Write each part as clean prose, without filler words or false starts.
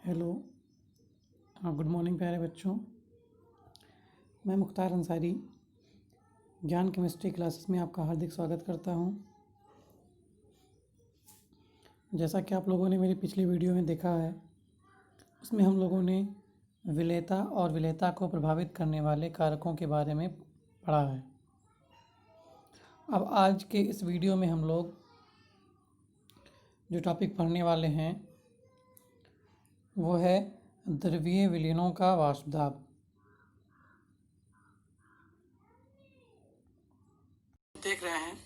Hello. Good morning प्यारे बच्चों। मैं मुख्तार अंसारी ज्ञान केमिस्ट्री क्लासेस में आपका हार्दिक स्वागत करता हूं। जैसा कि आप लोगों ने मेरी पिछली वीडियो में देखा है, उसमें हम लोगों ने विलेयता और विलेयता को प्रभावित करने वाले कारकों के बारे में पढ़ा है। अब आज के इस वीडियो में हम लोग जो टॉपिक पढ़ने वाले हैं वो है द्रवीय विलयनों का वाष्प दाब। देख रहे हैं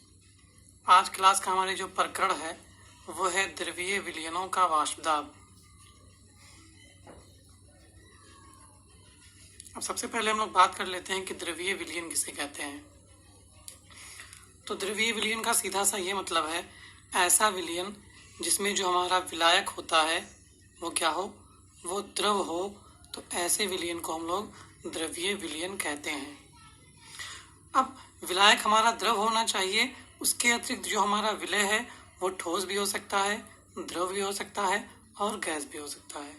आज क्लास का हमारे जो प्रकरण है वो है द्रवीय विलयनों का वाष्प दाब। अब सबसे पहले हम लोग बात कर लेते हैं कि द्रवीय विलयन किसे कहते हैं। तो द्रवीय विलयन का सीधा सा ये मतलब है ऐसा विलयन जिसमें जो हमारा विलायक होता है वो क्या हो, वो द्रव हो। तो ऐसे विलयन को हम लोग द्रवीय विलयन कहते हैं। अब विलायक हमारा द्रव होना चाहिए, उसके अतिरिक्त जो हमारा विलय है वो ठोस भी हो सकता है, द्रव भी हो सकता है और गैस भी हो सकता है।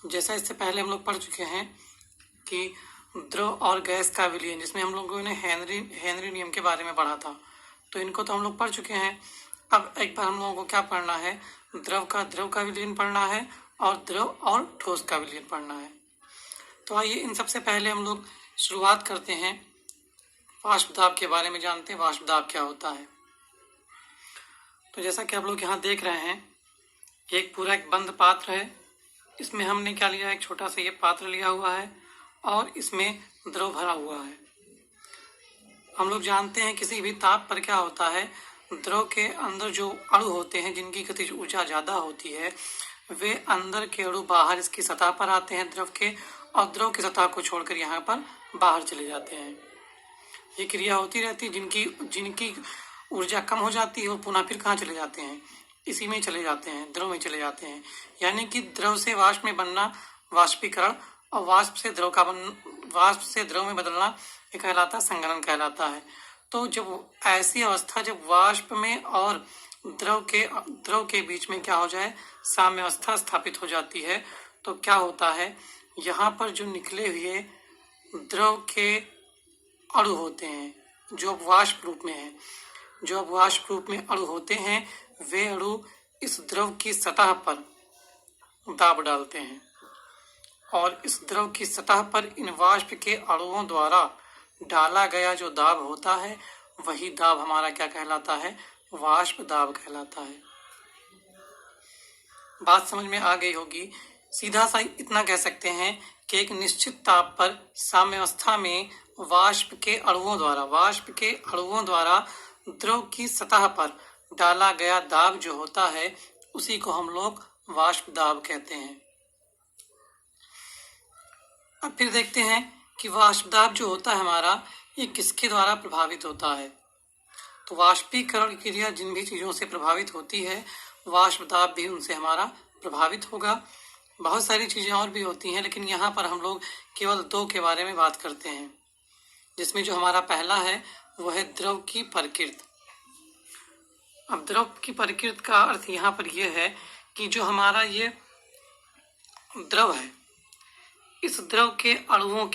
जैसा इससे पहले हम लोग पढ़ चुके हैं कि द्रव और गैस का विलयन, जिसमें हम लोगों ने हेनरी नियम के बारे में पढ़ा था, तो इनको तो हम लोग पढ़ चुके हैं। अब एक बार हम लोगों को क्या पढ़ना है, द्रव का विलयन पढ़ना है और द्रव और ठोस का विलयन पढ़ना है। तो आइए इन सबसे पहले हम लोग शुरुआत करते हैं वाष्प दाब के बारे में, जानते हैं वाष्प दाब क्या होता है। तो जैसा कि आप लोग यहाँ देख रहे हैं, एक पूरा एक बंद पात्र है। इसमें हमने क्या लिया, एक छोटा सा ये पात्र लिया हुआ है और इसमें द्रव भरा हुआ है। हम लोग जानते हैं किसी भी ताप पर क्या होता है, द्रव के अंदर जो अणु होते हैं जिनकी गतिज ऊर्जा ज़्यादा होती है, वे अंदर के अणु बाहर इसकी सतह पर आते हैं द्रव के, और द्रव की सतह को छोड़कर यहाँ पर बाहर चले जाते हैं। ये क्रिया होती रहती है। जिनकी ऊर्जा कम हो जाती है वो पुनः फिर कहाँ चले जाते हैं, इसी में चले जाते हैं, द्रव में चले जाते हैं। यानी कि द्रव से वाष्प में बनना वाष्पीकरण, और वाष्प से द्रव में बदलना ये कहलाता, संघनन कहलाता है। तो जब ऐसी अवस्था, जब वाष्प में और द्रव के बीच में क्या हो जाए, साम्यावस्था स्थापित हो जाती है, तो क्या होता है, यहाँ पर जो निकले हुए द्रव के अणु होते हैं जो अब वाष्प रूप में है, जो अब वाष्प रूप में अणु होते हैं, वे अणु इस द्रव की सतह पर दाब डालते हैं, और इस द्रव की सतह पर इन वाष्प के अणुओं द्वारा डाला गया जो दाब होता है, वही दाब हमारा क्या कहलाता है, वाष्प दाब कहलाता है। बात समझ में आ गई होगी। सीधा सा इतना कह सकते हैं कि एक निश्चित ताप पर साम्यावस्था में वाष्प के अणुओं द्वारा द्रव की सतह पर डाला गया दाब जो होता है, उसी को हम लोग वाष्प दाब कहते हैं। अब फिर देखते हैं कि वाष्प दाब जो होता है हमारा, ये किसके द्वारा प्रभावित होता है। तो वाष्पीकरण क्रिया जिन भी चीज़ों से प्रभावित होती है, वाष्प दाब भी उनसे हमारा प्रभावित होगा। बहुत सारी चीज़ें और भी होती हैं, लेकिन यहाँ पर हम लोग केवल दो के बारे में बात करते हैं, जिसमें जो हमारा पहला है वो है द्रव की प्रकृति। अब द्रव की प्रकृति का अर्थ यहाँ पर यह है कि जो हमारा ये द्रव है, इस द्रव के अणुओं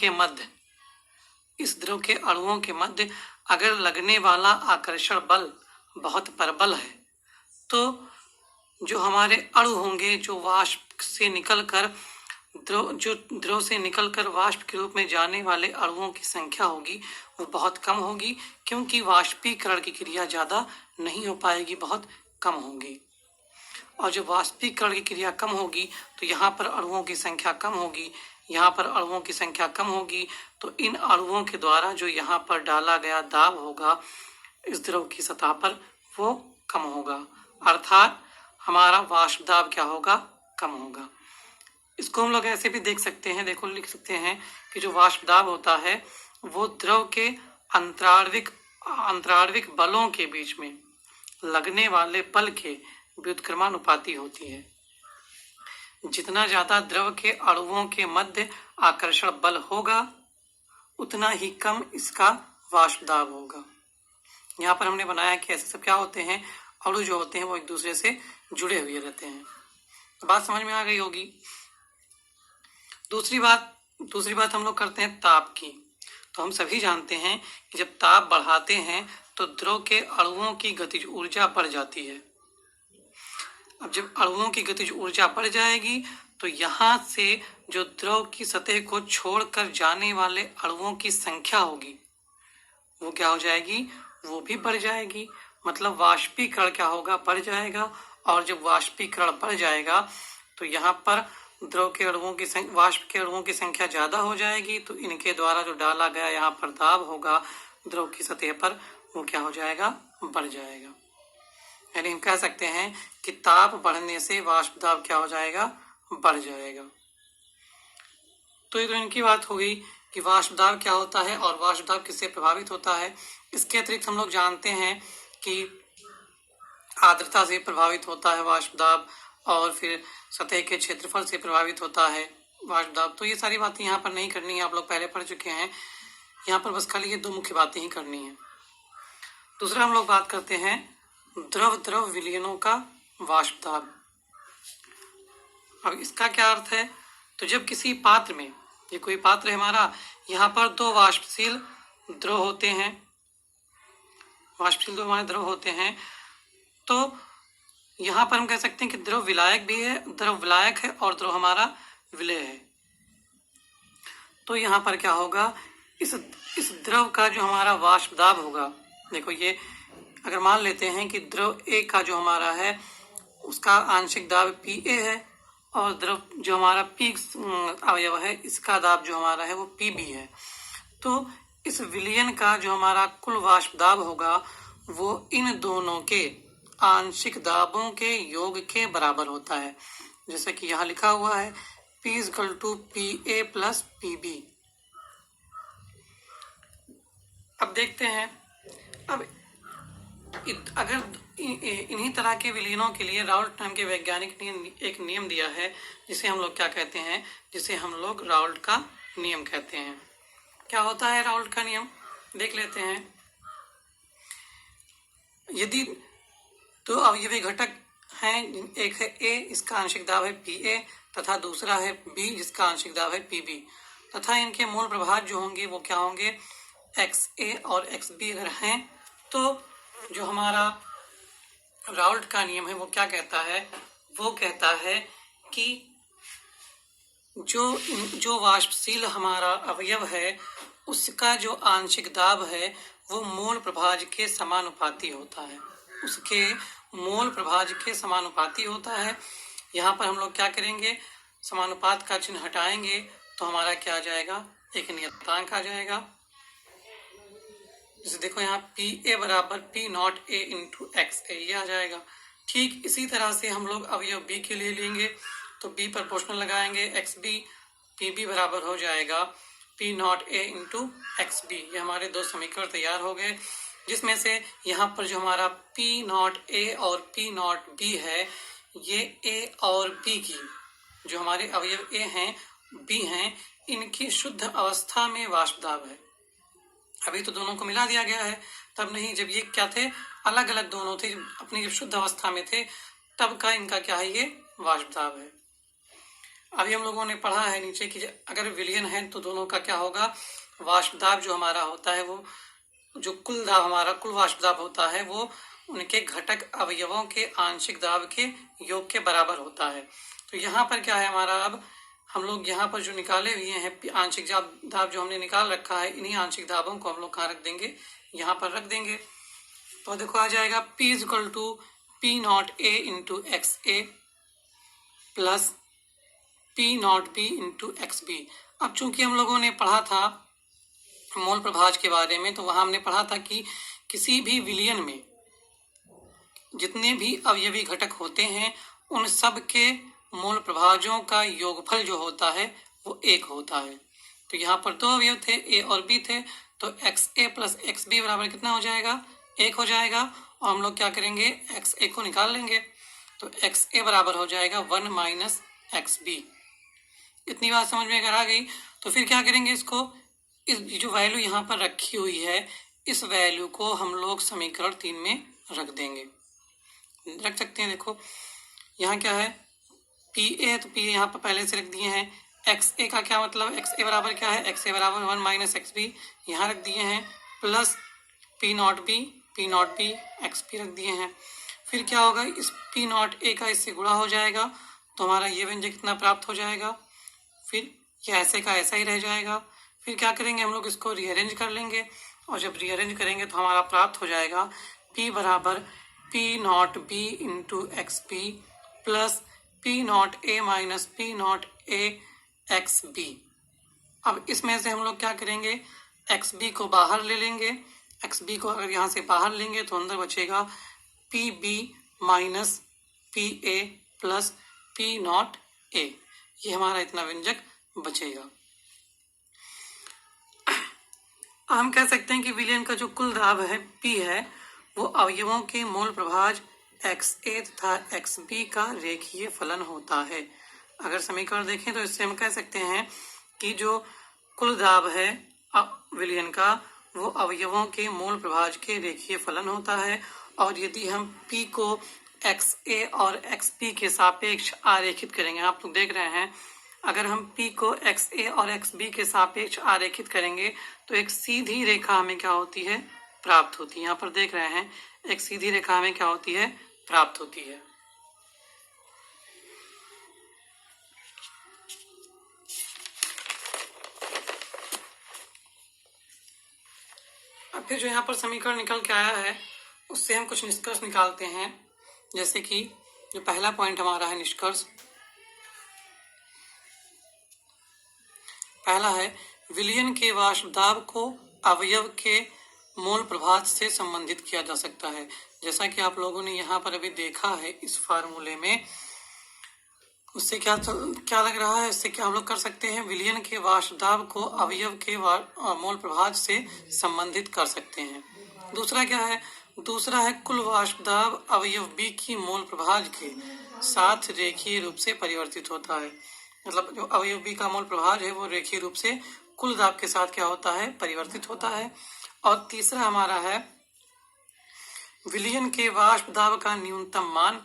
के मध्य अगर लगने वाला आकर्षण बल बहुत प्रबल है, तो जो हमारे अणु होंगे, जो वाष्प से निकलकर द्रव से निकलकर वाष्प के रूप में जाने वाले अणुओं की संख्या होगी, वो बहुत कम होगी, क्योंकि वाष्पीकरण की क्रिया ज़्यादा नहीं हो पाएगी, बहुत कम होगी। और जब वाष्पीकरण की क्रिया कम होगी तो यहाँ पर अणुओं की संख्या कम होगी, तो इन अणुओं के द्वारा जो यहाँ पर डाला गया दाब होगा इस द्रव की सतह पर, वो कम होगा, अर्थात हमारा वाष्प दाब क्या होगा, कम होगा। इसको हम लोग ऐसे भी देख सकते हैं, देखो लिख सकते हैं कि जो वाष्प दाब होता है वो द्रव के अंतराण्विक बलों के बीच में लगने वाले बल के व्युत्क्रमानुपाती होती है। जितना ज्यादा द्रव के अणुओं के मध्य आकर्षण बल होगा, उतना ही कम इसका वाष्प दाब होगा। यहाँ पर हमने बनाया कि ऐसे सब क्या होते हैं, अणु जो होते हैं वो एक दूसरे से जुड़े हुए रहते हैं। तो बात समझ में आ गई होगी। दूसरी बात हम लोग करते हैं ताप की। तो हम सभी जानते हैं कि जब ताप बढ़ाते हैं तो द्रव के अणुओं की गतिज ऊर्जा बढ़ जाती है। अब जब अणुओं की गतिज ऊर्जा बढ़ जाएगी तो यहाँ से जो द्रव की सतह को छोड़कर जाने वाले अणुओं की संख्या होगी वो क्या हो जाएगी, वो भी बढ़ जाएगी। मतलब वाष्पीकरण क्या होगा, बढ़ जाएगा। और जब वाष्पीकरण बढ़ जाएगा तो यहाँ पर द्रव के अणुओं की वाष्प के अणुओं की संख्या ज्यादा हो जाएगी, तो इनके द्वारा जो डाला गया यहाँ पर दाब होगा द्रव की सतह पर, वो क्या हो जाएगा, बढ़ जाएगा। यानी हम कह सकते हैं कि ताप बढ़ने से वाष्प दाब क्या हो जाएगा, बढ़ जाएगा। तो ये तो इनकी बात हो गई कि वाष्प दाब क्या होता है और वाष्प दाब किससे प्रभावित होता है। इसके अतिरिक्त हम लोग जानते हैं कि आर्द्रता से प्रभावित होता है वाष्प दाब, और फिर सतह के क्षेत्रफल से प्रभावित होता है वाष्प दाब। तो ये सारी बातें यहाँ पर नहीं करनी है, आप लोग पहले पढ़ चुके हैं। यहाँ पर बस खाली ये दो मुख्य बातें ही करनी है। दूसरा हम लोग बात करते हैं द्रव विलयनों का वाष्प दाब। अब इसका क्या अर्थ है, तो जब किसी पात्र में, ये कोई पात्र है हमारा, यहाँ पर दो वाष्पशील द्रव होते हैं, वाष्पशील द्रव हमारे द्रव होते हैं, तो यहाँ पर हम कह सकते हैं कि द्रव विलायक भी है, द्रव विलायक है और द्रव हमारा विलेय है। तो यहाँ पर क्या होगा, इस द्रव का जो हमारा वाष्प दाब होगा, देखो ये अगर मान लेते हैं कि द्रव ए का जो हमारा है उसका आंशिक दाब पी ए है, और द्रव जो हमारा पी अवयव है इसका दाब जो हमारा है वो पी बी है। तो इस विलयन का जो हमारा कुल वाष्प दाब होगा वो इन दोनों के आंशिक दाबों के योग के बराबर होता है, जैसे कि यहाँ लिखा हुआ है P = PA + PB। अब देखते हैं, अब अगर इन्हीं तरह के विलयनों के लिए राउल्ट नाम के वैज्ञानिक ने एक नियम दिया है जिसे हम लोग क्या कहते हैं, जिसे हम लोग राउल्ट का नियम कहते हैं। क्या होता है राउल्ट का नियम, देख लेते हैं। यदि दो अवयवी घटक हैं, एक है A, इसका आंशिक दाब है PA, तथा दूसरा है B जिसका आंशिक दाब है PB, तथा इनके मूल प्रभाज जो होंगे वो क्या होंगे, XA और XB अगर हैं, तो जो हमारा राउल्ट का नियम है वो क्या कहता है, वो कहता है कि जो वाष्पशील हमारा अवयव है उसका जो आंशिक दाब है वो मूल प्रभाज के समानुपाती होता है, उसके मूल प्रभाज के समानुपाती होता है। यहाँ पर हम लोग क्या करेंगे, समानुपात का चिन्ह हटाएंगे तो हमारा क्या आ जाएगा, एक नियतांक आ जाएगा। जैसे देखो यहाँ PA = P0A × XA ये आ जाएगा। ठीक इसी तरह से हम लोग अवयव B के लिए लेंगे तो B प्रोपोर्शनल लगाएंगे XB, PB बराबर हो जाएगा P0A × XB। ये हमारे दो समीकरण तैयार हो गए, जिसमें से यहाँ पर जो हमारा P0A और P0B है, ये A और B की जो हमारे अवयव A हैं, B हैं, इनकी शुद्ध अवस्था में वाष्प दाब है। अभी तो दोनों को मिला दिया गया है, तब नहीं, जब ये क्या थे, अलग अलग दोनों थे, अपनी जब शुद्ध अवस्था में थे तब का इनका क्या है, ये वाष्प दाब है। अभी हम लोगों ने पढ़ा है नीचे कि अगर विलयन है तो दोनों का क्या होगा, वाष्प दाब जो हमारा होता है वो जो कुल दाब हमारा कुल वाष्प दाब होता है वो उनके घटक अवयवों के आंशिक दाब के योग के बराबर होता है। तो यहाँ पर क्या है हमारा, अब हम लोग यहाँ पर जो निकाले हुए हैं आंशिक दाब जो हमने निकाल रखा है, इन्हीं आंशिक दाबों को हम लोग कहाँ रख देंगे, यहाँ पर रख देंगे। तो देखो आ जाएगा P = P0A × XA + P0B × XB। अब चूंकि हम लोगों ने पढ़ा था मूल प्रभाज के बारे में, तो वहां हमने पढ़ा था कि किसी भी विलयन में जितने भी अवयवी घटक होते हैं उन सब के मूल प्रभाजों का योगफल जो होता है वो 1 होता है। तो यहाँ पर दो अवयव थे A और B थे, तो XA + XB बराबर कितना हो जाएगा, 1 हो जाएगा। और हम लोग क्या करेंगे, XA को निकाल लेंगे, तो XA बराबर हो जाएगा 1 - XB। इतनी बात समझ में अगर आ गई तो फिर क्या करेंगे, इसको इस जो वैल्यू यहाँ पर रखी हुई है इस वैल्यू को हम लोग समीकरण 3 में रख देंगे, रख सकते हैं। देखो यहाँ क्या है, पी ए, तो पी ए यहाँ पर पहले से रख दिए हैं। एक्स ए का क्या मतलब, एक्स ए बराबर क्या है, एक्स ए बराबर 1 माइनस एक्स बी यहाँ रख दिए हैं, plus P naught B, P naught B x P रख दिए हैं। फिर क्या होगा, इस पी नॉट ए का इससे गुणा हो जाएगा तो हमारा ये व्यंजक कितना प्राप्त हो जाएगा। फिर ये ऐसे का ऐसा ही रह जाएगा। फिर क्या करेंगे, हम लोग इसको रीअरेंज कर लेंगे और जब रीअरेंज करेंगे तो हमारा प्राप्त हो जाएगा p बराबर P naught B into X P plus P naught A minus P naught A X B. अब इसमें से हम लोग क्या करेंगे, एक्स बी को बाहर ले लेंगे। एक्स बी को अगर यहाँ से बाहर लेंगे तो अंदर बचेगा P B minus P A plus P naught A. ये हमारा इतना व्यंजक बचेगा। हम कह सकते हैं कि विलयन का जो कुल दाब है P है वो अवयवों के मोल प्रभाज एक्स ए तथा एक्स बी का रेखीय फलन होता है। अगर समीकरण देखें तो इससे हम कह सकते हैं कि जो कुल दाब है विलयन का वो अवयवों के मोल प्रभाज के रेखीय फलन होता है। और यदि हम P को एक्स ए और एक्स पी के सापेक्ष आरेखित करेंगे, आप लोग देख रहे हैं अगर हम P को एक्स ए और एक्स बी के सापेक्ष आरेखित करेंगे तो एक सीधी रेखा हमें क्या होती है, प्राप्त होती है। यहाँ पर देख रहे हैं एक सीधी रेखा हमें क्या होती है, प्राप्त होती है। अब फिर जो यहाँ पर समीकरण निकल के आया है उससे हम कुछ निष्कर्ष निकालते हैं। जैसे कि जो पहला पॉइंट हमारा है निष्कर्ष, पहला है विलयन के वाष्प दाब को अवयव के मोल प्रभाज से संबंधित किया जा सकता है। जैसा कि आप लोगों ने यहाँ पर अभी देखा है इस फार्मूले में, उससे क्या लग रहा है, इससे क्या हम लोग कर सकते हैं, विलयन के वाष्प दाब को अवयव के मोल प्रभाज से संबंधित कर सकते हैं। दूसरा क्या है, दूसरा है कुल वाष्प दाब अवयव बी की मोल प्रभाज के साथ रेखीय रूप से परिवर्तित होता है। मतलब जो अवयव बी का मोल प्रभाज है वो रेखीय रूप से कुल दाब के साथ क्या होता है, परिवर्तित होता है। और तीसरा हमारा है विलयन के वाष्प दाब का न्यूनतम मान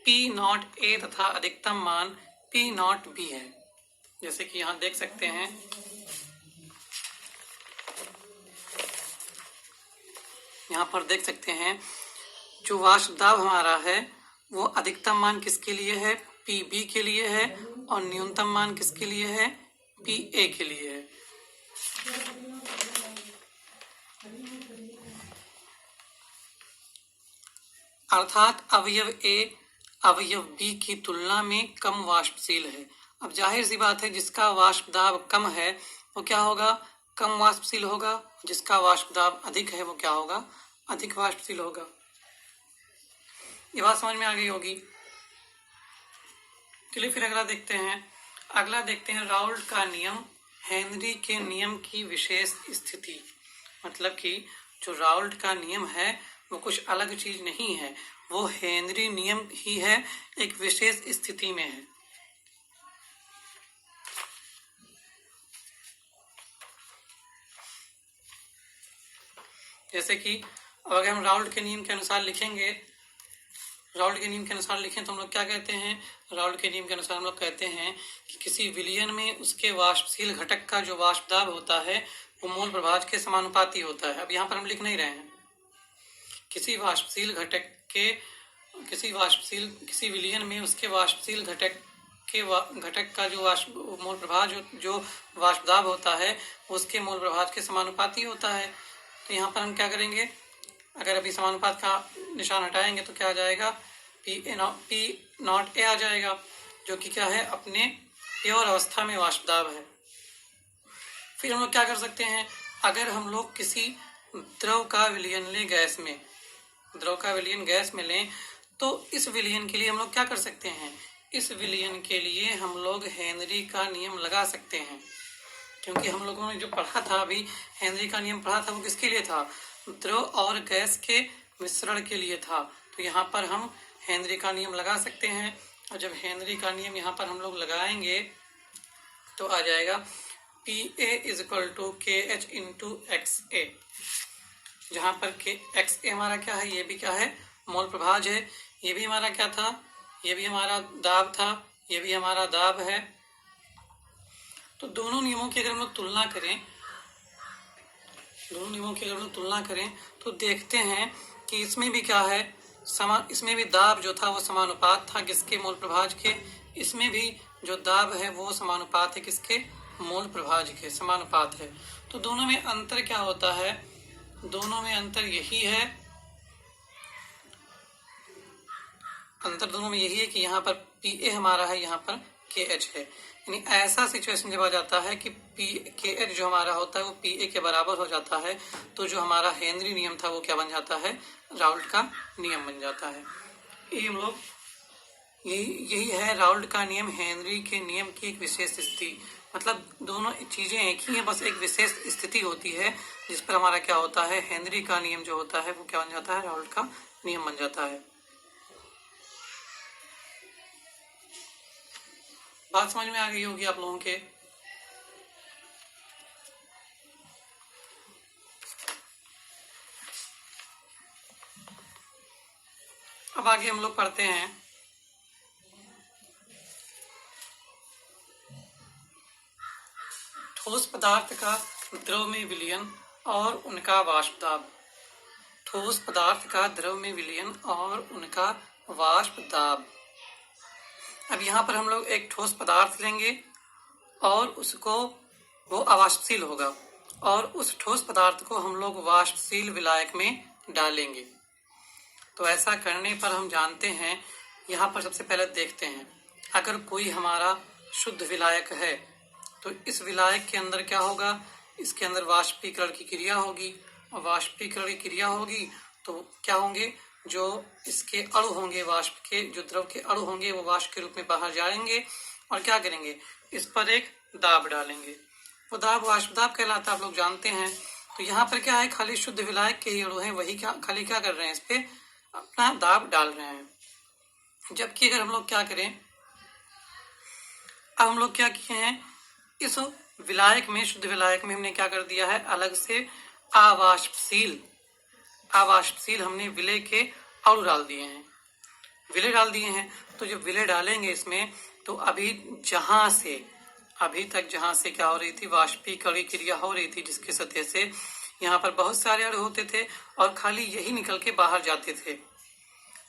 P नॉट ए तथा अधिकतम मान P नॉट बी है। जैसे कि यहाँ देख सकते हैं यहाँ पर देख सकते हैं जो वाष्प दाब हमारा है वो अधिकतम मान किसके लिए है, PB के लिए है, और न्यूनतम मान किसके लिए है, PA के लिए है। अर्थात अवयव A अवयव B की तुलना में कम वाष्पशील है। अब जाहिर सी बात है जिसका वाष्प दाब कम है वो क्या होगा, कम वाष्पशील होगा, जिसका वाष्प दाब अधिक है वो क्या होगा, अधिक वाष्पशील होगा। ये बात समझ में आ गई होगी। चलिए फिर अगला देखते हैं राउल्ट का नियम, हेनरी के नियम की विशेष स्थिति। मतलब कि जो राउल्ट का नियम है वो कुछ अलग चीज नहीं है, वो हेनरी नियम ही है, एक विशेष स्थिति में है। जैसे कि अगर हम राउल्ट के नियम के अनुसार लिखेंगे, राउल्ट के नियम के अनुसार लिखें तो हम लोग क्या कहते हैं, राउल्ट के नियम के अनुसार हम लोग कहते हैं कि किसी विलयन में उसके वाष्पशील घटक का जो वाष्प दाब होता है वो मोल प्रभाज के समानुपाती होता है। अब यहाँ पर हम लिख नहीं रहे हैं, किसी वाष्पशील घटक के किसी विलयन में उसके वाष्पशील घटक का जो मोल प्रभाज जो वाष्प दाब होता है उसके मोल प्रभाज के समानुपाती होता है। तो यहाँ पर हम क्या करेंगे, अगर अभी समानुपात का निशान हटाएंगे तो क्या आ जाएगा, P नॉट ए आ जाएगा, जो कि क्या है, अपने प्योर अवस्था में वाष्प दाब है। फिर हम लोग क्या कर सकते हैं, अगर हम लोग किसी द्रव का विलयन लें गैस में, द्रव का विलयन गैस में लें तो इस विलयन के लिए हम लोग क्या कर सकते हैं, इस विलयन के लिए हम लोग हेनरी का नियम लगा सकते हैं। क्योंकि हम लोगों ने जो पढ़ा था अभी, हेनरी का नियम पढ़ा था, वो किसके लिए था, द्रव और गैस के मिश्रण के लिए था। तो यहाँ पर हम हेनरी का नियम लगा सकते हैं, और जब हेनरी का नियम यहाँ पर हम लोग लगाएंगे तो आ जाएगा PA = KH × XA, जहाँ पर XA हमारा क्या है, ये भी क्या है, मोल प्रभाज है। ये भी हमारा क्या था, ये भी हमारा दाब था, ये भी हमारा दाब है। तो दोनों नियमों की अगर हम लोग तुलना करें, तो देखते हैं कि इसमें भी क्या है, इसमें भी दाब जो था वो समानुपात था किसके, मूल प्रभाज के। इसमें भी जो दाब है वो समानुपात है किसके, मूल प्रभाज के, समानुपात है। तो दोनों में अंतर क्या होता है, दोनों में अंतर यही है, अंतर दोनों में यही है कि यहाँ पर PA हमारा है, यहाँ पर KH है। यानी ऐसा सिचुएशन जब आ जाता है कि KH जो हमारा होता है वो PA के बराबर हो जाता है, तो जो हमारा हेनरी नियम था वो क्या बन जाता है, राउल्ट का नियम बन जाता है। ये हम लोग यही है राउल्ट का नियम, हेनरी के नियम की एक विशेष स्थिति। मतलब दोनों चीजें एक ही हैं, बस एक विशेष स्थिति होती है जिस पर हमारा क्या होता है, हेनरी का नियम जो होता है वो क्या बन जाता है, राउल्ट का नियम बन जाता है। बात समझ में आ गई होगी आप लोगों के। अब आगे हम लोग पढ़ते हैं ठोस पदार्थ का द्रव में विलयन और उनका वाष्प दाब। ठोस पदार्थ का द्रव में विलयन और उनका वाष्प दाब। अब यहाँ पर हम लोग एक ठोस पदार्थ लेंगे और उसको, वो अवाष्पशील होगा, और उस ठोस पदार्थ को हम लोग वाष्पशील विलायक में डालेंगे। तो ऐसा करने पर हम जानते हैं, यहाँ पर सबसे पहले देखते हैं, अगर कोई हमारा शुद्ध विलायक है तो इस विलायक के अंदर क्या होगा, इसके अंदर वाष्पीकरण की क्रिया होगी, और वाष्पीकरण की क्रिया होगी तो क्या होंगे, जो इसके अणु होंगे, वाष्प के जो द्रव के अणु होंगे वो वाष्प के रूप में बाहर जाएंगे और क्या करेंगे, इस पर एक दाब डालेंगे। वो दाब वाष्प दाब कहलाता है, आप लोग जानते हैं। तो यहाँ पर क्या है, खाली शुद्ध विलायक के ही अणु हैं, वही क्या खाली क्या कर रहे हैं, इस पे अपना दाब डाल रहे हैं। जबकि अगर हम लोग क्या करें, अब हम लोग क्या किए हैं, इस विलायक में, शुद्ध विलायक में हमने क्या कर दिया है, अलग से अवाष्पशील हमने विलय के अणु डाल दिए हैं, विलय डाल दिए हैं। तो जब विलय डालेंगे इसमें, तो अभी तक जहां से क्या हो रही थी, वाष्पीकरण क्रिया हो रही थी, जिसके सतह से यहाँ पर बहुत सारे अणु होते थे और खाली यही निकल के बाहर जाते थे।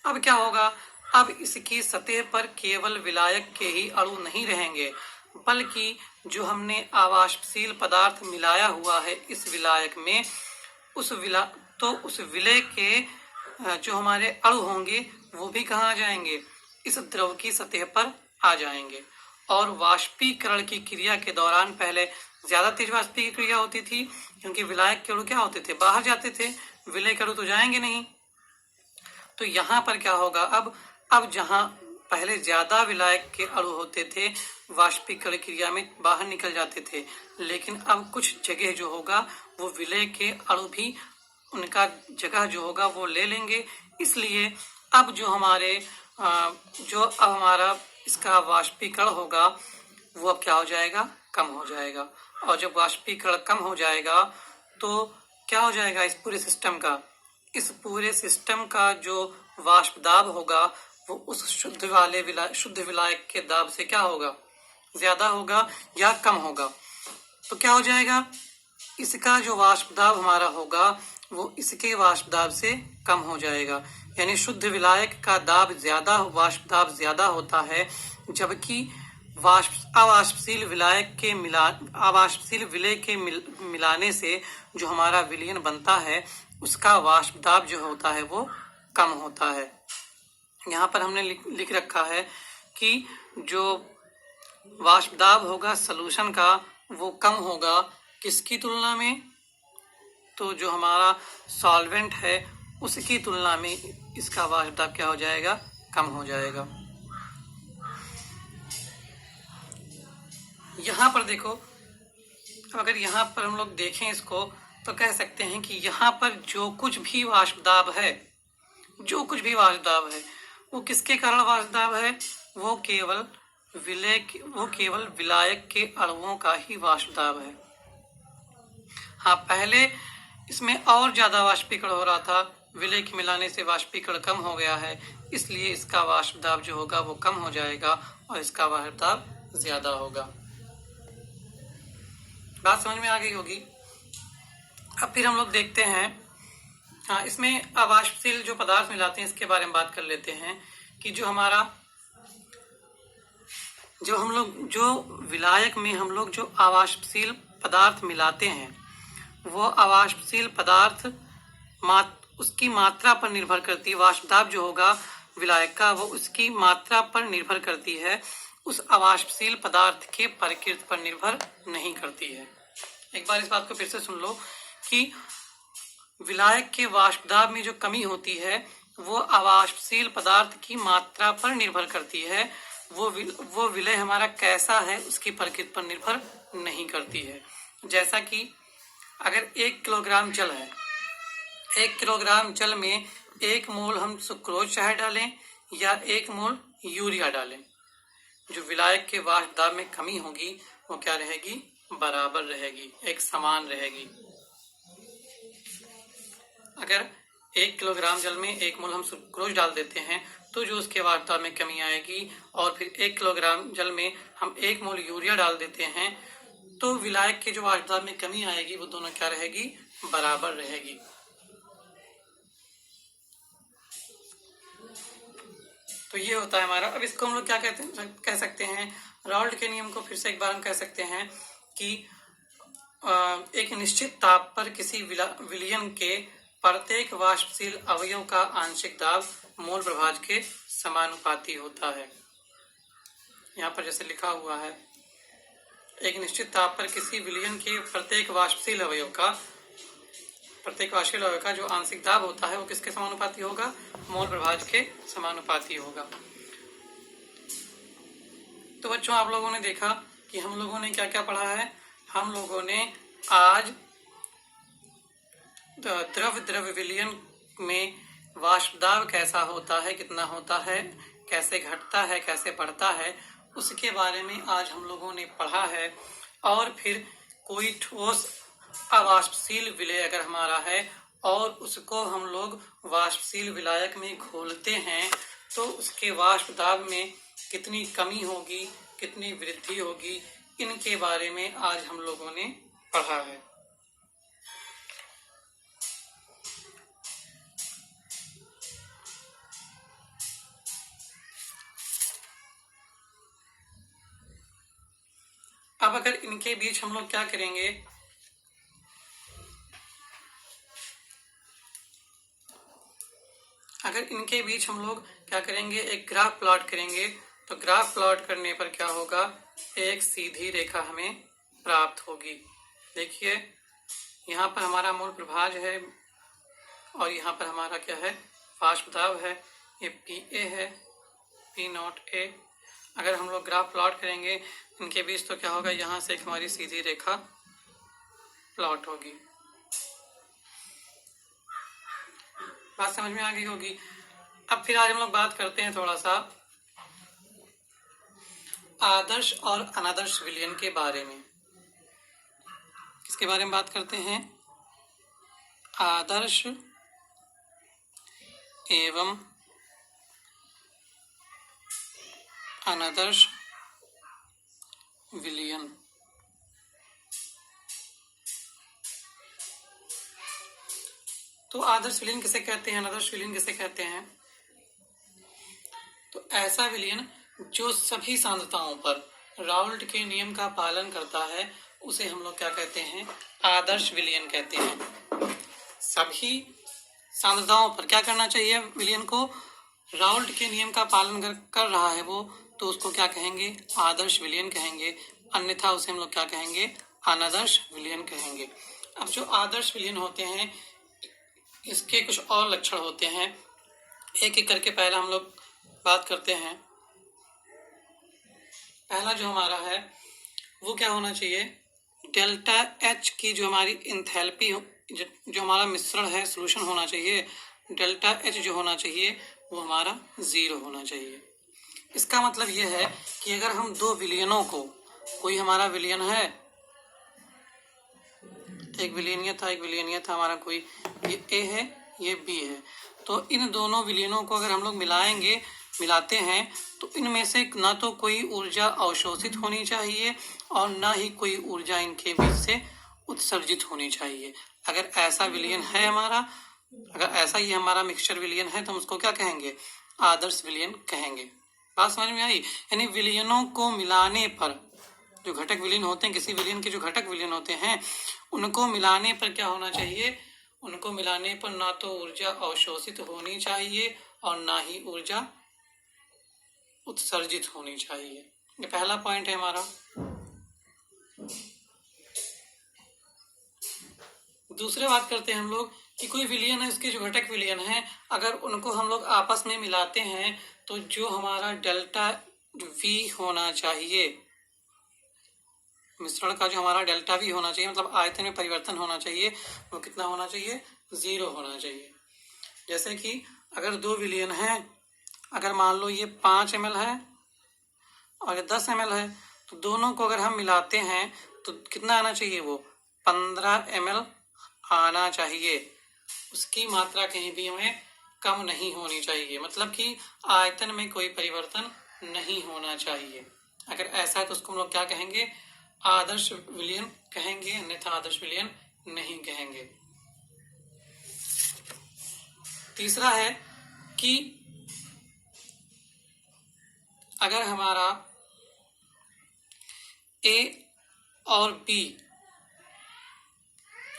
अब क्या होगा, अब इसकी सतह पर केवल विलायक के ही अणु नहीं रहेंगे, बल्कि जो हमने अवाष्पशील पदार्थ मिलाया हुआ है इस विलायक में, उस विलय के जो हमारे अणु होंगे वो भी कहाँ आ जाएंगे, इस द्रव की सतह पर आ जाएंगे। और वाष्पीकरण की क्रिया के दौरान पहले ज्यादा तेज वाष्पीकरण क्रिया होती थी, क्योंकि विलायक के अणु क्या होते थे, बाहर जाते थे, विलय के अणु तो जाएंगे नहीं। तो यहाँ पर क्या होगा, अब जहाँ पहले ज्यादा विलायक के अणु होते थे, वाष्पीकरण क्रिया में बाहर निकल जाते थे, लेकिन अब कुछ जगह जो होगा वो विलय के अणु भी उनका जगह जो होगा वो ले लेंगे। इसलिए अब जो हमारा इसका वाष्पीकरण होगा वो अब क्या हो जाएगा, कम हो जाएगा। और जब वाष्पीकरण कम हो जाएगा तो क्या हो जाएगा, इस पूरे सिस्टम का जो वाष्प दाब होगा वो उस शुद्ध विलायक के दाब से क्या होगा, ज्यादा होगा या कम होगा। तो क्या हो जाएगा, इसका जो वाष्प दाब हमारा होगा वो इसके वाष्प दाब से कम हो जाएगा। यानी शुद्ध विलायक का दाब ज्यादा, वाष्प दाब ज्यादा होता है, जबकि अवाष्पशील विलय के मिलाने से जो हमारा विलयन बनता है उसका वाष्प दाब जो होता है वो कम होता है। यहाँ पर हमने लिख रखा है कि जो वाष्प दाब होगा सॉल्यूशन का वो कम होगा किसकी तुलना में, तो जो हमारा सॉल्वेंट है उसकी तुलना में इसका वाष्प दाब क्या हो जाएगा, कम हो जाएगा। यहाँ पर देखो, अगर यहाँ पर हम लोग देखें इसको तो कह सकते हैं कि यहाँ पर जो कुछ भी वाष्प दाब है वो किसके कारण वाष्प दाब है, वो केवल विलायक के अणुओं का ही वाष्प दाब है। हाँ, पहले इसमें और ज्यादा वाष्पीकरण हो रहा था, विलय के मिलाने से वाष्पीकरण कम हो गया है, इसलिए इसका वाष्प दाब जो होगा वो कम हो जाएगा और इसका वाष्प दाब ज्यादा होगा। बात समझ में आ गई होगी। अब फिर हम लोग देखते हैं, हाँ, इसमें अवाष्पशील जो पदार्थ मिलाते हैं इसके बारे में बात कर लेते हैं कि जो विलायक में हम लोग जो अवाष्पशील पदार्थ मिलाते हैं वो अवाष्पशील पदार्थ उसकी मात्रा पर निर्भर करती है। वाष्प दाब जो होगा विलायक का वो उसकी मात्रा पर निर्भर करती है, उस अवाष्पशील पदार्थ के प्रकृति पर निर्भर नहीं करती है। एक बार इस बात को फिर से सुन लो कि विलायक के वाष्प दाब में जो कमी होती है वो अवाष्पशील पदार्थ की मात्रा पर निर्भर करती है, वो विलय हमारा कैसा है उसकी प्रकृति पर निर्भर नहीं करती है। जैसा कि अगर 1 किलोग्राम जल है, 1 किलोग्राम जल में 1 मोल हम सुक्रोज चाहे डालें या 1 मोल यूरिया डालें, जो विलायक के वाष्प दाब में कमी होगी वो क्या रहेगी, बराबर रहेगी, एक समान रहेगी। अगर 1 किलोग्राम जल में 1 मोल हम सुक्रोज डाल देते हैं तो जो उसके वाष्प दाब में कमी आएगी, और फिर 1 किलोग्राम जल में हम 1 मोल यूरिया डाल देते हैं तो विलायक के जो वाष्प दाब में कमी आएगी वो दोनों क्या रहेगी, बराबर रहेगी। तो ये होता है हमारा। अब इसको हम लोग क्या कह सकते हैं, राउल्ट के नियम को फिर से एक बार हम कह सकते हैं कि एक निश्चित ताप पर किसी विलयन के प्रत्येक वाष्पशील अवयव का आंशिक दाब मोल प्रभाज के समानुपाती होता है। यहाँ पर जैसे लिखा हुआ है, एक निश्चित ताप पर किसी विलयन के प्रत्येक वाष्पशील अवयव का जो आंशिक दाब होता है वो किसके समानुपाती होगा, मोल प्रभाज के समानुपाती होगा। तो बच्चों, आप लोगों ने देखा कि हम लोगों ने क्या क्या पढ़ा है। हम लोगों ने आज द्रव विलयन में वाष्प दाब कैसा होता है, कितना होता है, कैसे घटता है, कैसे बढ़ता है, उसके बारे में आज हम लोगों ने पढ़ा है। और फिर कोई ठोस अवाष्पशील विलय अगर हमारा है और उसको हम लोग वाष्पशील विलायक में घोलते हैं तो उसके वाष्प दाब में कितनी कमी होगी, कितनी वृद्धि होगी, इनके बारे में आज हम लोगों ने पढ़ा है। अब अगर इनके बीच हम लोग क्या करेंगे, एक ग्राफ प्लॉट करेंगे तो ग्राफ प्लॉट करने पर क्या होगा, एक सीधी रेखा हमें प्राप्त होगी। देखिए, यहाँ पर हमारा मूल प्रभाज है और यहाँ पर हमारा क्या है, वाष्प दाब है। ये PA है, P0A। अगर हम लोग ग्राफ प्लॉट करेंगे इनके बीच तो क्या होगा, यहाँ से एक हमारी सीधी रेखा प्लॉट होगी। बात समझ में आ गई होगी। अब फिर आज हम लोग बात करते हैं थोड़ा सा आदर्श और अनादर्श विलयन के बारे में। किसके बारे में बात करते हैं, आदर्श एवं अनादर्श विलयन। तो आदर्श विलयन किसे कहते हैं, अनादर्श विलयन किसे कहते हैं? तो ऐसा विलयन जो सभी सांद्रताओं पर राउल्ट के नियम का पालन करता है उसे हम लोग क्या कहते हैं, आदर्श विलयन कहते हैं। सभी सांद्रताओं पर क्या करना चाहिए, विलयन को राउल्ट के नियम का पालन कर रहा है वो, तो उसको क्या कहेंगे, आदर्श विलयन कहेंगे। अन्यथा उसे हम लोग क्या कहेंगे, अनादर्श विलयन कहेंगे। अब जो आदर्श विलयन होते हैं इसके कुछ और लक्षण होते हैं, एक एक करके पहला हम लोग बात करते हैं। पहला जो हमारा है वो क्या होना चाहिए, डेल्टा H की जो हमारी इंथैल्पी, जो हमारा मिश्रण है, सॉल्यूशन होना चाहिए, डेल्टा H जो होना चाहिए वो हमारा 0 होना चाहिए। इसका मतलब ये है कि अगर हम दो विलयनों को, कोई हमारा विलयन है, एक विलयन था हमारा, कोई ये A है, ये बी है। तो इन दोनों विलयनों को अगर हम लोग मिलाते हैं तो इनमें से ना तो कोई ऊर्जा अवशोषित होनी चाहिए और ना ही कोई ऊर्जा इनके बीच से उत्सर्जित होनी चाहिए। अगर ऐसा विलयन है हमारा, अगर ऐसा ही हमारा मिक्सचर विलयन है तो हम उसको क्या कहेंगे? आदर्श विलयन कहेंगे। बात समझ में आई? यानी विलयनों को मिलाने पर, जो घटक विलयन होते हैं, किसी विलयन के जो घटक विलयन होते हैं, उनको मिलाने पर क्या होना चाहिए? उनको मिलाने पर ना तो ऊर्जा अवशोषित होनी चाहिए और ना ही ऊर्जा उत्सर्जित होनी चाहिए। ये पहला पॉइंट है हमारा। दूसरे बात करते हैं हम लोग कि कोई विलयन है, उसके जो घटक विलयन हैं, अगर उनको हम लोग आपस में मिलाते हैं तो जो हमारा डेल्टा वी होना चाहिए, मिश्रण का जो हमारा डेल्टा वी होना चाहिए, मतलब आयतन में परिवर्तन होना चाहिए, वो कितना होना चाहिए? 0 होना चाहिए। जैसे कि अगर दो विलयन है, अगर मान लो ये 5 ml है और ये 10 ml है, तो दोनों को अगर हम मिलाते हैं तो कितना आना चाहिए? वो 15 ml आना चाहिए। उसकी मात्रा कहीं भी हमें कम नहीं होनी चाहिए, मतलब कि आयतन में कोई परिवर्तन नहीं होना चाहिए। अगर ऐसा है तो उसको हम लोग क्या कहेंगे? आदर्श विलयन कहेंगे, अन्यथा आदर्श विलयन नहीं कहेंगे। तीसरा है कि अगर हमारा ए और बी,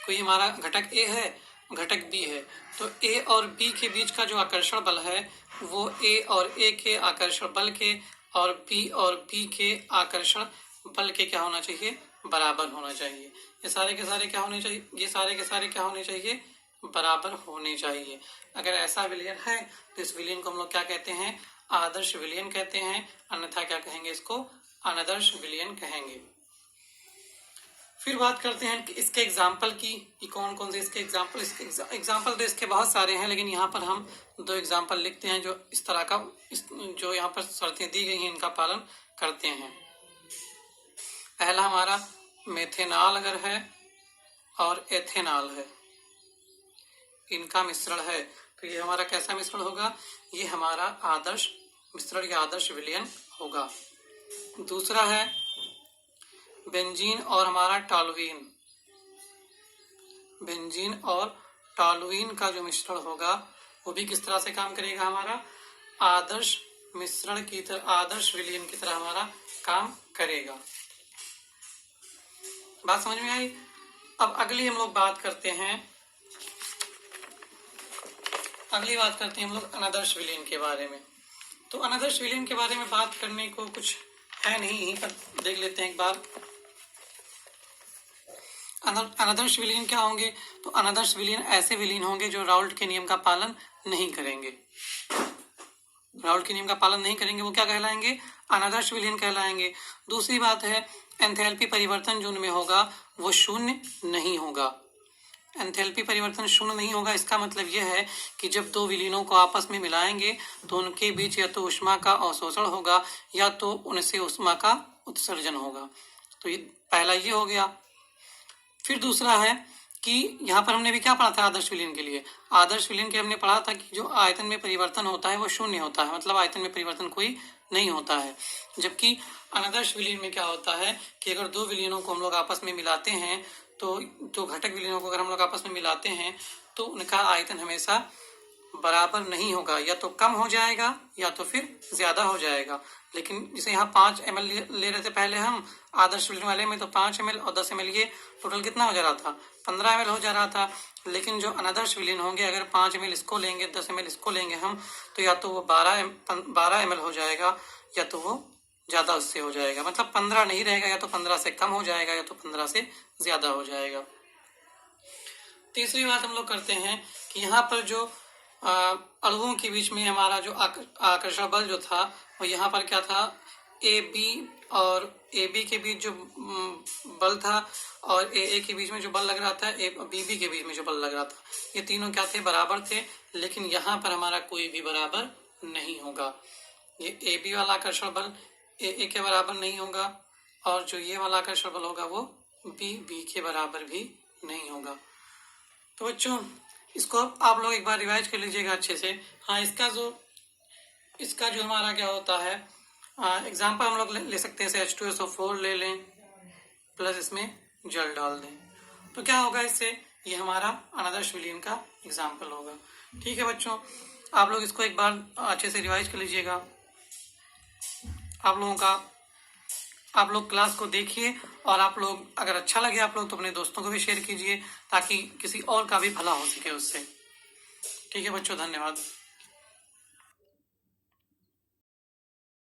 कोई हमारा घटक ए है, घटक बी है, तो ए और बी के बीच का जो आकर्षण बल है वो ए और ए के आकर्षण बल के और बी और बी के आकर्षण बल के क्या होना चाहिए? बराबर होना चाहिए। ये सारे के सारे क्या होने चाहिए? ये सारे के सारे क्या होने चाहिए? बराबर होने चाहिए। अगर ऐसा विलयन है तो इस विलयन को हम लोग क्या कहते हैं? आदर्श विलयन कहते हैं, अन्यथा क्या कहेंगे? इसको अनादर्श विलयन कहेंगे। फिर बात करते हैं कि इसके एग्जाम्पल की, कि कौन कौन से इसके एग्जाम्पल तो इसके बहुत सारे हैं, लेकिन यहाँ पर हम 2 एग्जाम्पल लिखते हैं जो इस तरह का, जो यहाँ पर शर्तें दी गई हैं इनका पालन करते हैं। पहला हमारा मेथेनॉल अगर है और एथेनॉल है, इनका मिश्रण है, तो ये हमारा कैसा मिश्रण होगा? ये हमारा आदर्श मिश्रण या आदर्श विलयन होगा। दूसरा है बेंजीन और हमारा टॉलुईन। बेंजीन और टॉलुईन का जो मिश्रण होगा वो भी किस तरह से काम करेगा? हमारा आदर्श मिश्रण की तरह, आदर्श विलयन की तरह हमारा काम करेगा। बात समझ में आई? अब अगली हम लोग बात करते हैं, हम लोग अनादर्श विलयन के बारे में। तो अनादर्श विलयन के बारे में बात करने को कुछ है नहीं, यहीं पर देख लेते हैं एक बार। अनादर्श विलयन क्या होंगे? तो अनादर्श विलयन ऐसे विलयन होंगे जो राउल्ट के नियम का पालन नहीं करेंगे। राउल्ट के नियम का पालन नहीं करेंगे, वो क्या कहलाएंगे? अनादर्श विलयन कहलाएंगे। दूसरी बात है एंथैल्पी परिवर्तन जो उनमें होगा वो शून्य नहीं होगा। एंथैल्पी परिवर्तन शून्य नहीं होगा, इसका मतलब यह है कि जब दो विलीनों को आपस में मिलाएंगे तो उनके बीच या तो ऊष्मा का अवशोषण होगा या तो उनसे ऊष्मा का उत्सर्जन होगा। तो ये पहला ये हो गया। फिर दूसरा है कि यहाँ पर हमने भी क्या पढ़ा था आदर्श विलयन के लिए? आदर्श विलयन के हमने पढ़ा था कि जो आयतन में परिवर्तन होता है वो शून्य होता है, मतलब आयतन में परिवर्तन कोई नहीं होता है। जबकि अनादर्श विलयन में क्या होता है कि अगर दो विलयनों को हम लोग आपस में मिलाते हैं तो दो घटक विलयनों को अगर हम लोग आपस में मिलाते हैं तो उनका आयतन हमेशा बराबर नहीं होगा, या तो कम हो जाएगा या तो फिर ज्यादा हो जाएगा। लेकिन जैसे यहाँ 5 ml ले रहे थे पहले हम आदर्श विलयन वाले में, तो 5 ml और 10 ml ये टोटल कितना हो जा रहा था? 15 ml हो जा रहा था। लेकिन जो अनादर्श विलयन होंगे, अगर 5 ml इसको लेंगे, 10 ml इसको लेंगे हम, तो या तो वो 12 ml हो जाएगा या तो वो ज्यादा उससे हो जाएगा। मतलब 15 नहीं रहेगा, या तो 15 से कम हो जाएगा या तो 15 से ज्यादा हो जाएगा। तीसरी बात हम लोग करते हैं कि यहाँ पर जो अणुओं के बीच में हमारा जो आकर्षण बल जो था वो यहाँ पर क्या था? ए बी और ए बी के बीच जो बल था और ए के बीच में जो बल लग रहा था, ए बी बी के बीच में जो बल लग रहा था, ये तीनों क्या थे? बराबर थे। लेकिन यहाँ पर हमारा कोई भी बराबर नहीं होगा। ये ए बी वाला आकर्षण बल ए के बराबर नहीं होगा और जो ये वाला आकर्षण बल होगा वो बी के बराबर भी नहीं होगा। तो बच्चों इसको आप लोग एक बार रिवाइज कर लीजिएगा अच्छे से। हाँ, इसका जो हमारा क्या होता है, एग्जाम्पल हम लोग ले सकते हैं, जैसे H2SO4 ले लें, प्लस इसमें जल डाल दें, तो क्या होगा इससे, ये हमारा अनादर्श विलयन का एग्जाम्पल होगा। ठीक है बच्चों, आप लोग इसको एक बार अच्छे से रिवाइज कर लीजिएगा। आप लोग क्लास को देखिए, और आप लोग अगर अच्छा लगे आप लोग तो अपने दोस्तों को भी शेयर कीजिए, ताकि किसी और का भी भला हो सके उससे। ठीक है बच्चों, धन्यवाद।